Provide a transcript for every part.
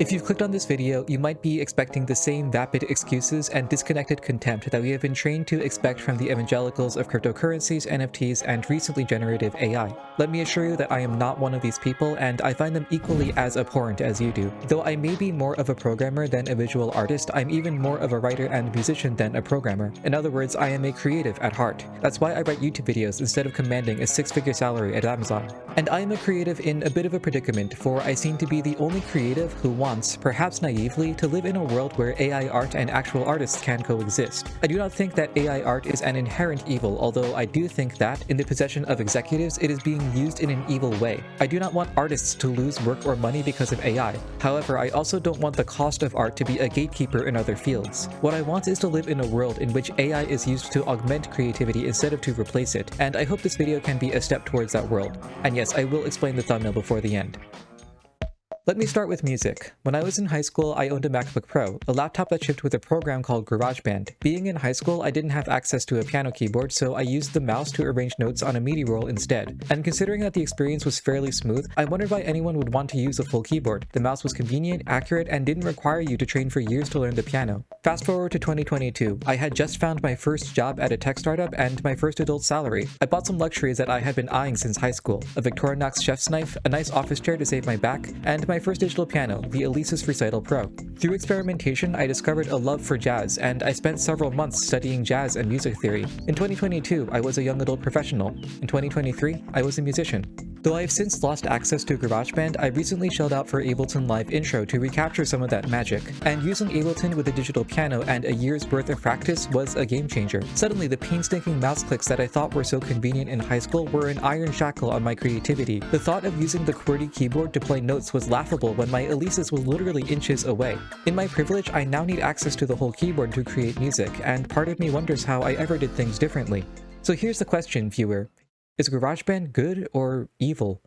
If you've clicked on this video, you might be expecting the same vapid excuses and disconnected contempt that we have been trained to expect from the evangelicals of cryptocurrencies, NFTs, and recently generative AI. Let me assure you that I am not one of these people, and I find them equally as abhorrent as you do. Though I may be more of a programmer than a visual artist, I'm even more of a writer and musician than a programmer. In other words, I am a creative at heart. That's why I write YouTube videos instead of commanding a six-figure salary at Amazon. And I am a creative in a bit of a predicament, for I seem to be the only creative who wants, perhaps naively, to live in a world where AI art and actual artists can coexist. I do not think that AI art is an inherent evil, although I do think that, in the possession of executives, it is being used in an evil way. I do not want artists to lose work or money because of AI. However, I also don't want the cost of art to be a gatekeeper in other fields. What I want is to live in a world in which AI is used to augment creativity instead of to replace it, and I hope this video can be a step towards that world. And yes, I will explain the thumbnail before the end. Let me start with music. When I was in high school, I owned a MacBook Pro, a laptop that shipped with a program called GarageBand. Being in high school, I didn't have access to a piano keyboard, so I used the mouse to arrange notes on a MIDI roll instead. And considering that the experience was fairly smooth, I wondered why anyone would want to use a full keyboard. The mouse was convenient, accurate, and didn't require you to train for years to learn the piano. Fast forward to 2022, I had just found my first job at a tech startup and my first adult salary. I bought some luxuries that I had been eyeing since high school: a Victorinox chef's knife, a nice office chair to save my back, and my first digital piano, the Alesis Recital Pro. Through experimentation, I discovered a love for jazz, and I spent several months studying jazz and music theory. In 2022, I was a young adult professional. In 2023, I was a musician. Though I have since lost access to GarageBand, I recently shelled out for Ableton Live Intro to recapture some of that magic. And using Ableton with a digital piano and a year's worth of practice was a game changer. Suddenly, the painstaking mouse clicks that I thought were so convenient in high school were an iron shackle on my creativity. The thought of using the QWERTY keyboard to play notes was laughable when my Alesis was literally inches away. In my privilege, I now need access to the whole keyboard to create music, and part of me wonders how I ever did things differently. So here's the question, viewer. Is GarageBand good or evil?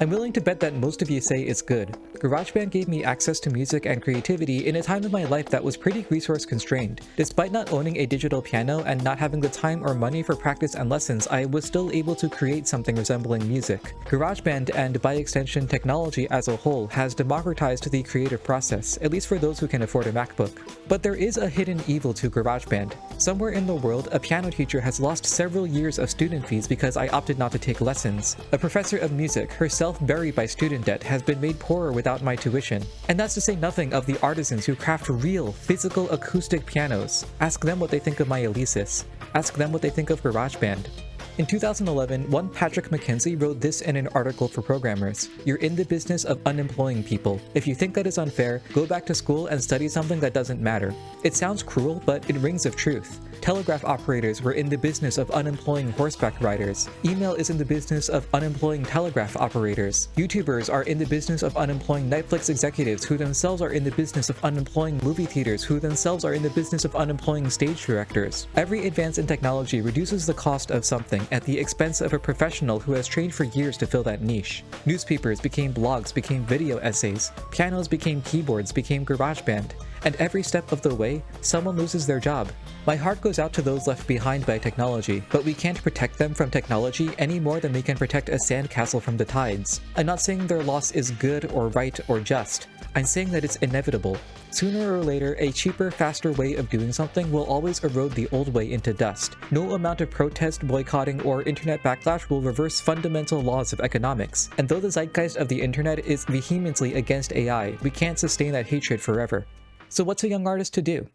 I'm willing to bet that most of you say it's good. GarageBand gave me access to music and creativity in a time of my life that was pretty resource constrained. Despite not owning a digital piano and not having the time or money for practice and lessons, I was still able to create something resembling music. GarageBand, and by extension technology as a whole, has democratized the creative process, at least for those who can afford a MacBook. But there is a hidden evil to GarageBand. Somewhere in the world, a piano teacher has lost several years of student fees because I opted not to take lessons. A professor of music, herself buried by student debt, has been made poorer without my tuition. And that's to say nothing of the artisans who craft real, physical acoustic pianos. Ask them what they think of my Alesis. Ask them what they think of GarageBand. In 2011, one Patrick McKenzie wrote this in an article for programmers: "You're in the business of unemploying people. If you think that is unfair, go back to school and study something that doesn't matter." It sounds cruel, but it rings of truth. Telegraph operators were in the business of unemploying horseback riders. Email is in the business of unemploying telegraph operators. YouTubers are in the business of unemploying Netflix executives, who themselves are in the business of unemploying movie theaters, who themselves are in the business of unemploying stage directors. Every advance in technology reduces the cost of something at the expense of a professional who has trained for years to fill that niche. Newspapers became blogs, became video essays. Pianos became keyboards, became GarageBand. And every step of the way, someone loses their job. My heart goes out to those left behind by technology, but we can't protect them from technology any more than we can protect a sandcastle from the tides. I'm not saying their loss is good or right or just. I'm saying that it's inevitable. Sooner or later, a cheaper, faster way of doing something will always erode the old way into dust. No amount of protest, boycotting, or internet backlash will reverse fundamental laws of economics. And though the zeitgeist of the internet is vehemently against AI, we can't sustain that hatred forever. So what's a young artist to do?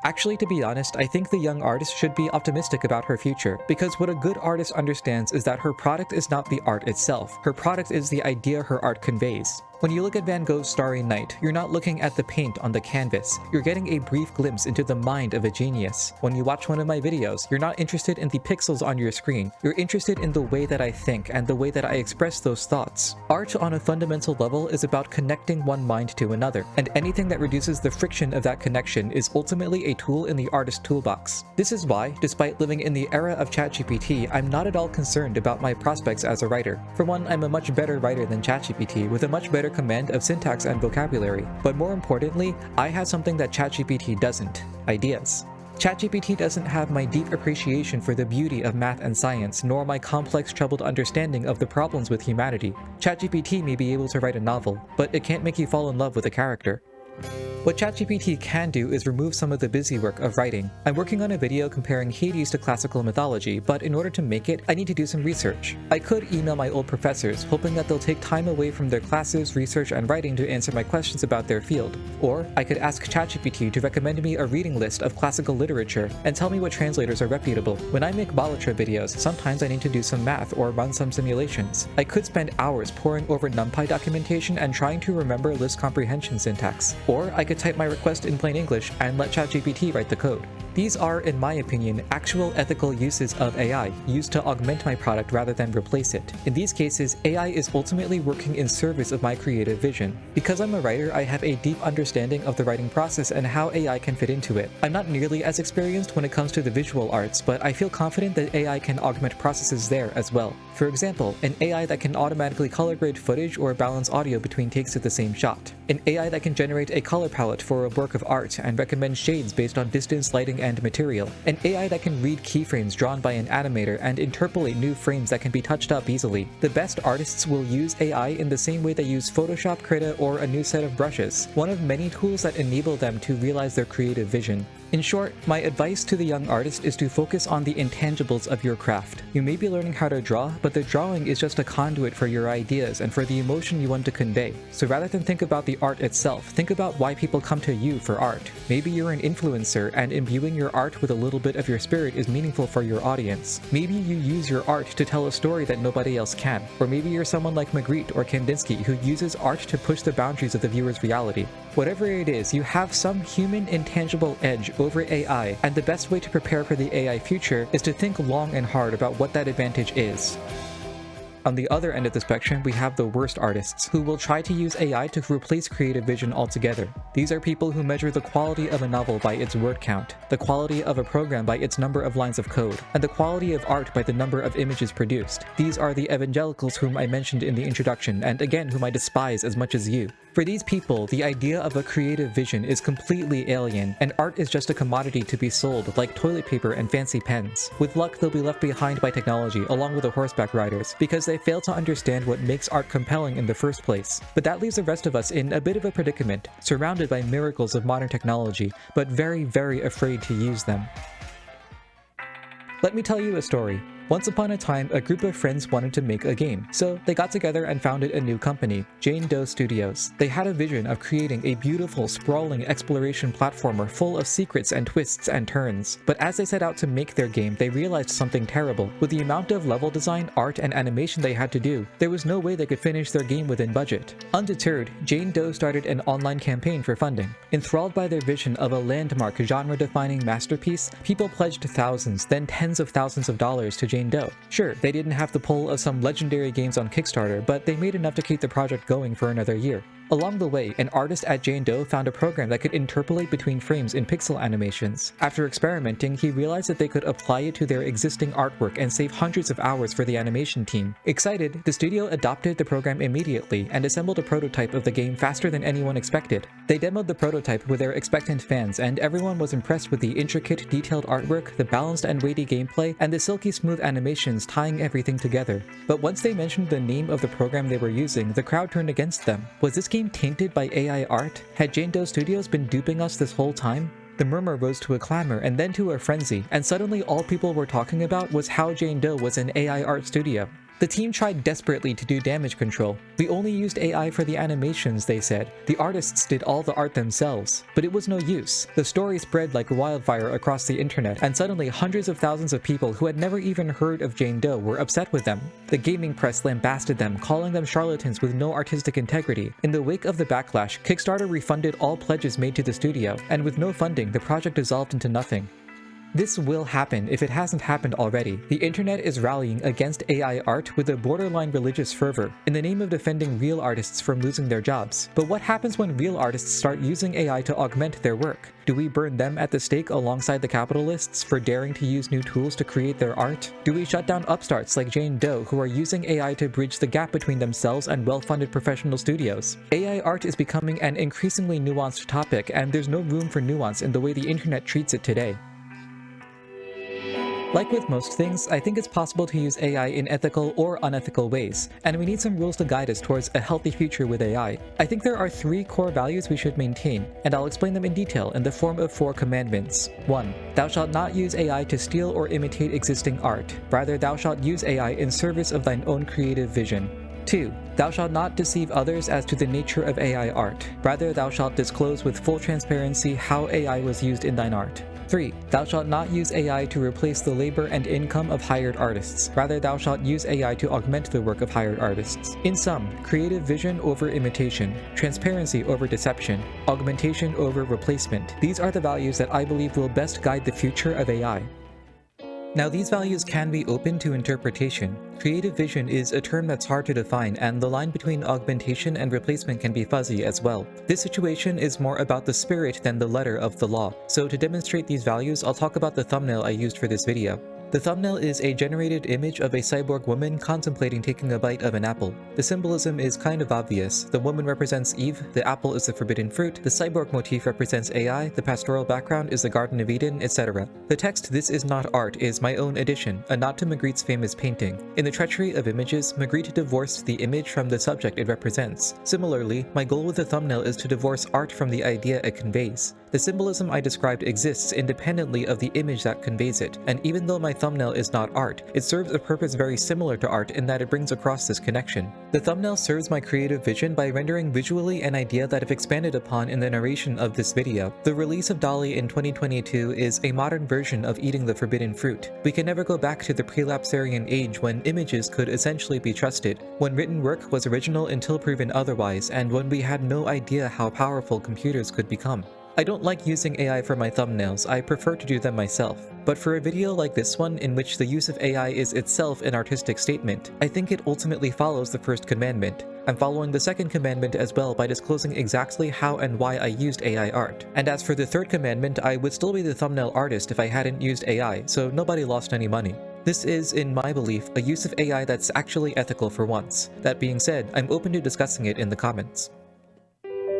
Actually, to be honest, I think the young artist should be optimistic about her future, because what a good artist understands is that her product is not the art itself. Her product is the idea her art conveys. When you look at Van Gogh's Starry Night, you're not looking at the paint on the canvas. You're getting a brief glimpse into the mind of a genius. When you watch one of my videos, you're not interested in the pixels on your screen. You're interested in the way that I think and the way that I express those thoughts. Art on a fundamental level is about connecting one mind to another, and anything that reduces the friction of that connection is ultimately a tool in the artist's toolbox. This is why, despite living in the era of ChatGPT, I'm not at all concerned about my prospects as a writer. For one, I'm a much better writer than ChatGPT, with a much better command of syntax and vocabulary. But more importantly, I have something that ChatGPT doesn't: ideas. ChatGPT doesn't have my deep appreciation for the beauty of math and science, nor my complex, troubled understanding of the problems with humanity. ChatGPT may be able to write a novel, but it can't make you fall in love with a character. What ChatGPT can do is remove some of the busy work of writing. I'm working on a video comparing Hades to classical mythology, but in order to make it, I need to do some research. I could email my old professors, hoping that they'll take time away from their classes, research, and writing to answer my questions about their field. Or I could ask ChatGPT to recommend me a reading list of classical literature and tell me what translators are reputable. When I make ballad videos, sometimes I need to do some math or run some simulations. I could spend hours poring over NumPy documentation and trying to remember list comprehension syntax. Or I could type my request in plain English and let ChatGPT write the code. These are, in my opinion, actual ethical uses of AI, used to augment my product rather than replace it. In these cases, AI is ultimately working in service of my creative vision. Because I'm a writer, I have a deep understanding of the writing process and how AI can fit into it. I'm not nearly as experienced when it comes to the visual arts, but I feel confident that AI can augment processes there as well. For example, an AI that can automatically color grade footage or balance audio between takes of the same shot. An AI that can generate a color palette for a work of art and recommend shades based on distance, lighting, and material. An AI that can read keyframes drawn by an animator and interpolate new frames that can be touched up easily. The best artists will use AI in the same way they use Photoshop, Krita, or a new set of brushes, one of many tools that enable them to realize their creative vision. In short, my advice to the young artist is to focus on the intangibles of your craft. You may be learning how to draw, but the drawing is just a conduit for your ideas and for the emotion you want to convey. So rather than think about the art itself, think about why people come to you for art. Maybe you're an influencer and imbuing your art with a little bit of your spirit is meaningful for your audience. Maybe you use your art to tell a story that nobody else can. Or maybe you're someone like Magritte or Kandinsky who uses art to push the boundaries of the viewer's reality. Whatever it is, you have some human intangible edge over AI, and the best way to prepare for the AI future is to think long and hard about what that advantage is. On the other end of the spectrum, we have the worst artists, who will try to use AI to replace creative vision altogether. These are people who measure the quality of a novel by its word count, the quality of a program by its number of lines of code, and the quality of art by the number of images produced. These are the evangelicals whom I mentioned in the introduction, and again whom I despise as much as you. For these people, the idea of a creative vision is completely alien, and art is just a commodity to be sold like toilet paper and fancy pens. With luck, they'll be left behind by technology along with the horseback riders, because they fail to understand what makes art compelling in the first place. But that leaves the rest of us in a bit of a predicament, surrounded by miracles of modern technology, but very, very afraid to use them. Let me tell you a story. Once upon a time, a group of friends wanted to make a game, so they got together and founded a new company, Jane Doe Studios. They had a vision of creating a beautiful, sprawling exploration platformer full of secrets and twists and turns. But as they set out to make their game, they realized something terrible. With the amount of level design, art, and animation they had to do, there was no way they could finish their game within budget. Undeterred, Jane Doe started an online campaign for funding. Enthralled by their vision of a landmark, genre-defining masterpiece, people pledged thousands, then tens of thousands of dollars to Jane Doe. Sure, they didn't have the pull of some legendary games on Kickstarter, but they made enough to keep the project going for another year. Along the way, an artist at Jane Doe found a program that could interpolate between frames in pixel animations. After experimenting, he realized that they could apply it to their existing artwork and save hundreds of hours for the animation team. Excited, the studio adopted the program immediately and assembled a prototype of the game faster than anyone expected. They demoed the prototype with their expectant fans, and everyone was impressed with the intricate, detailed artwork, the balanced and weighty gameplay, and the silky smooth animations tying everything together. But once they mentioned the name of the program they were using, the crowd turned against them. Was this game tainted by AI art? Had Jane Doe Studios been duping us this whole time? The murmur rose to a clamor and then to a frenzy, and suddenly all people were talking about was how Jane Doe was an AI art studio. The team tried desperately to do damage control. We only used AI for the animations, they said. The artists did all the art themselves. But it was no use. The story spread like wildfire across the internet, and suddenly hundreds of thousands of people who had never even heard of Jane Doe were upset with them. The gaming press lambasted them, calling them charlatans with no artistic integrity. In the wake of the backlash, Kickstarter refunded all pledges made to the studio, and with no funding, the project dissolved into nothing. This will happen if it hasn't happened already. The internet is rallying against AI art with a borderline religious fervor in the name of defending real artists from losing their jobs. But what happens when real artists start using AI to augment their work? Do we burn them at the stake alongside the capitalists for daring to use new tools to create their art? Do we shut down upstarts like Jane Doe who are using AI to bridge the gap between themselves and well-funded professional studios? AI art is becoming an increasingly nuanced topic, and there's no room for nuance in the way the internet treats it today. Like with most things, I think it's possible to use AI in ethical or unethical ways, and we need some rules to guide us towards a healthy future with AI. I think there are 3 core values we should maintain, and I'll explain them in detail in the form of 4 commandments. 1. Thou shalt not use AI to steal or imitate existing art. Rather, thou shalt use AI in service of thine own creative vision. 2. Thou shalt not deceive others as to the nature of AI art. Rather, thou shalt disclose with full transparency how AI was used in thine art. 3. Thou shalt not use AI to replace the labor and income of hired artists. Rather, thou shalt use AI to augment the work of hired artists. In sum, creative vision over imitation, transparency over deception, augmentation over replacement. These are the values that I believe will best guide the future of AI. Now, these values can be open to interpretation. Creative vision is a term that's hard to define, and the line between augmentation and replacement can be fuzzy as well. This situation is more about the spirit than the letter of the law. So to demonstrate these values, I'll talk about the thumbnail I used for this video. The thumbnail is a generated image of a cyborg woman contemplating taking a bite of an apple. The symbolism is kind of obvious. The woman represents Eve, the apple is the forbidden fruit, the cyborg motif represents AI, the pastoral background is the Garden of Eden, etc. The text "This is not art" is my own addition, a nod to Magritte's famous painting. In the treachery of images, Magritte divorced the image from the subject it represents. Similarly, my goal with the thumbnail is to divorce art from the idea it conveys. The symbolism I described exists independently of the image that conveys it, and even though my thumbnail is not art, it serves a purpose very similar to art in that it brings across this connection. The thumbnail serves my creative vision by rendering visually an idea that I've expanded upon in the narration of this video. The release of DALL-E in 2022 is a modern version of eating the forbidden fruit. We can never go back to the prelapsarian age when images could essentially be trusted, when written work was original until proven otherwise, and when we had no idea how powerful computers could become. I don't like using AI for my thumbnails, I prefer to do them myself. But for a video like this one, in which the use of AI is itself an artistic statement, I think it ultimately follows the first commandment. I'm following the second commandment as well by disclosing exactly how and why I used AI art. And as for the third commandment, I would still be the thumbnail artist if I hadn't used AI, so nobody lost any money. This is, in my belief, a use of AI that's actually ethical for once. That being said, I'm open to discussing it in the comments.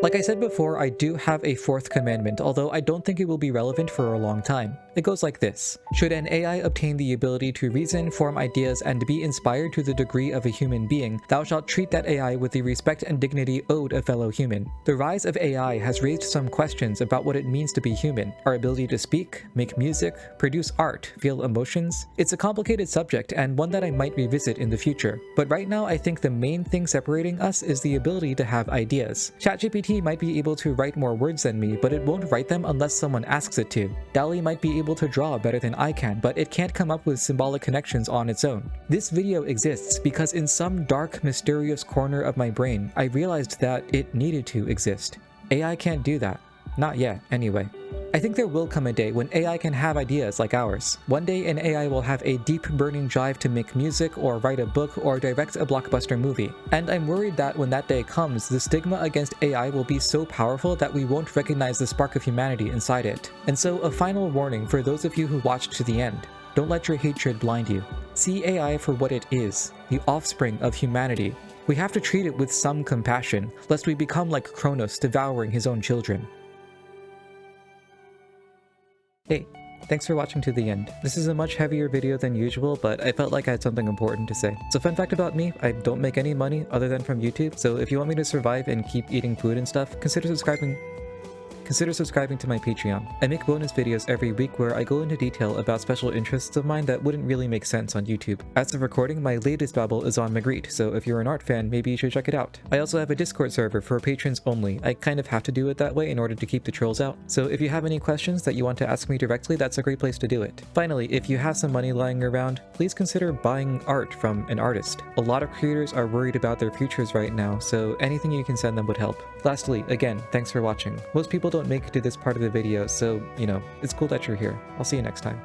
Like I said before, I do have a fourth commandment, although I don't think it will be relevant for a long time. It goes like this. Should an AI obtain the ability to reason, form ideas, and be inspired to the degree of a human being, thou shalt treat that AI with the respect and dignity owed a fellow human. The rise of AI has raised some questions about what it means to be human, our ability to speak, make music, produce art, feel emotions. It's a complicated subject and one that I might revisit in the future. But right now, I think the main thing separating us is the ability to have ideas. ChatGPT might be able to write more words than me, but it won't write them unless someone asks it to. DALL-E might be able to draw better than I can, but it can't come up with symbolic connections on its own. This video exists because in some dark, mysterious corner of my brain, I realized that it needed to exist. AI can't do that. Not yet, anyway. I think there will come a day when AI can have ideas like ours. One day an AI will have a deep burning drive to make music or write a book or direct a blockbuster movie. And I'm worried that when that day comes, the stigma against AI will be so powerful that we won't recognize the spark of humanity inside it. And so a final warning for those of you who watched to the end. Don't let your hatred blind you. See AI for what it is, the offspring of humanity. We have to treat it with some compassion, lest we become like Kronos devouring his own children. Hey, thanks for watching to the end. This is a much heavier video than usual, but I felt like I had something important to say. So fun fact about me, I don't make any money other than from YouTube, so if you want me to survive and keep eating food and stuff, consider subscribing to my Patreon. I make bonus videos every week where I go into detail about special interests of mine that wouldn't really make sense on YouTube. As of recording, my latest babble is on Magritte, so if you're an art fan, maybe you should check it out. I also have a Discord server for patrons only. I kind of have to do it that way in order to keep the trolls out. So if you have any questions that you want to ask me directly, that's a great place to do it. Finally, if you have some money lying around, please consider buying art from an artist. A lot of creators are worried about their futures right now, so anything you can send them would help. Lastly, again, thanks for watching. Most people don't make it to this part of the video, so, you know, it's cool that you're here. I'll see you next time.